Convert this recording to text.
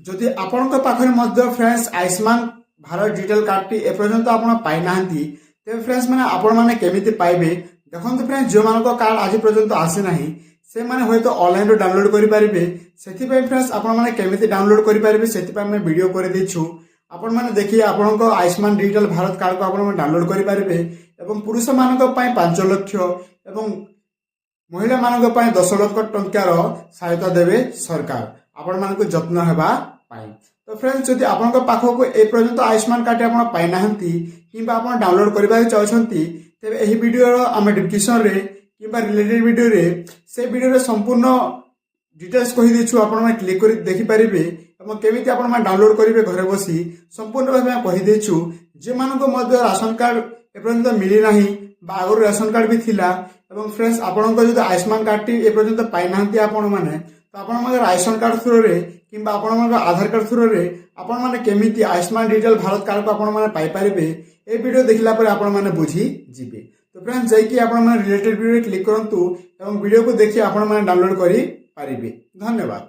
যদি ଆପଣଙ୍କ ପାଖରେ ମଧ୍ୟ ଫ୍ରେଣ୍ଡସ୍ ଆୟୁଷ୍ମାନ ଭାରତ ଡିଜିଟାଲ କାର୍ଡଟି ଏପର୍ଯ୍ୟନ୍ତ ଆପଣ ପାଇନାହାନ୍ତି, ତେବେ ଫ୍ରେଣ୍ଡସ୍ ମାନେ ଆପଣମାନେ କେମିତି ପାଇବେ? ଦେଖନ୍ତୁ ଫ୍ରେଣ୍ଡସ୍, ଯେଉଁମାନଙ୍କ କାର୍ଡ ଆଜି ପର୍ଯ୍ୟନ୍ତ ଆସିନାହିଁ ସେମାନେ ହୁଏତ ଅନଲାଇନରୁ ଡାଉନଲୋଡ୍ କରିପାରିବେ। ସେଥିପାଇଁ ଫ୍ରେଣ୍ଡସ୍ ଆପଣମାନେ କେମିତି ଡାଉନଲୋଡ୍ କରିପାରିବେ ସେଥିପାଇଁ ଆମେ ଭିଡ଼ିଓ କରିଦେଇଛୁ। ଆପଣମାନେ ଦେଖି ଆପଣଙ୍କ ଆୟୁଷ୍ମାନ ଡିଜିଟାଲ ଭାରତ କାର୍ଡକୁ ଆପଣମାନେ ଡାଉନଲୋଡ୍ କରିପାରିବେ ଏବଂ ପୁରୁଷମାନଙ୍କ ପାଇଁ 5 ଲକ୍ଷ ଏବଂ ମହିଳାମାନଙ୍କ ପାଇଁ 10 ଲକ୍ଷ ଟଙ୍କାର ସହାୟତା ଦେବେ ସରକାର ଆପଣମାନଙ୍କୁ ଯତ୍ନ ହେବା ପାଇଁ। ତ ଫ୍ରେଣ୍ଡସ୍, ଯଦି ଆପଣଙ୍କ ପାଖକୁ ଏ ପର୍ଯ୍ୟନ୍ତ ଆୟୁଷ୍ମାନ କାର୍ଡଟି ଆପଣ ପାଇନାହାନ୍ତି କିମ୍ବା ଆପଣ ଡାଉନଲୋଡ୍ କରିବାକୁ ଚାହୁଁଛନ୍ତି, ତେବେ ଏହି ଭିଡ଼ିଓର ଆମେ ଡିସ୍କ୍ରିପସନରେ କିମ୍ବା ରିଲେଟେଡ୍ ଭିଡ଼ିଓରେ ସେ ଭିଡ଼ିଓରେ ସମ୍ପୂର୍ଣ୍ଣ ডিটেলস কহিদেছু আপনারা ক্লিক করে দেখিপারে এবং কেমিতি আপনারা ডাউনলোড করবে ঘরে বসি সম্পূর্ণ ভাবে আমি কহিদেছু। যে মধ্যে রাশন কার্ড এপর্যন্ত মিলি না বা আগর রেশন কার্ড বি থিলা এবং ফ্রেন্ডস আপনার যদি আয়ুষ্মান কার্ডটি এপর্যন্ত পাই না আপন মানে তো আপনার রাশন কার্ড থ্রুরে কিংবা আপনার আধার কার্ড থ্রুরে আপনার কেমিতি আয়ুষ্মান ডিজিটাল ভারত কার্ডকে আপনার পাইপারে এই ভিডিও দেখিলা পরে আপনার বুঝি যাবে। তো ফ্রেন্ডস যাইকি আপনার রিলেটেড ভিডিও ক্লিক করতু এবং ভিডিও দেখি আপনার ডাউনলোড করে পারিবে। ধন্যবাদ।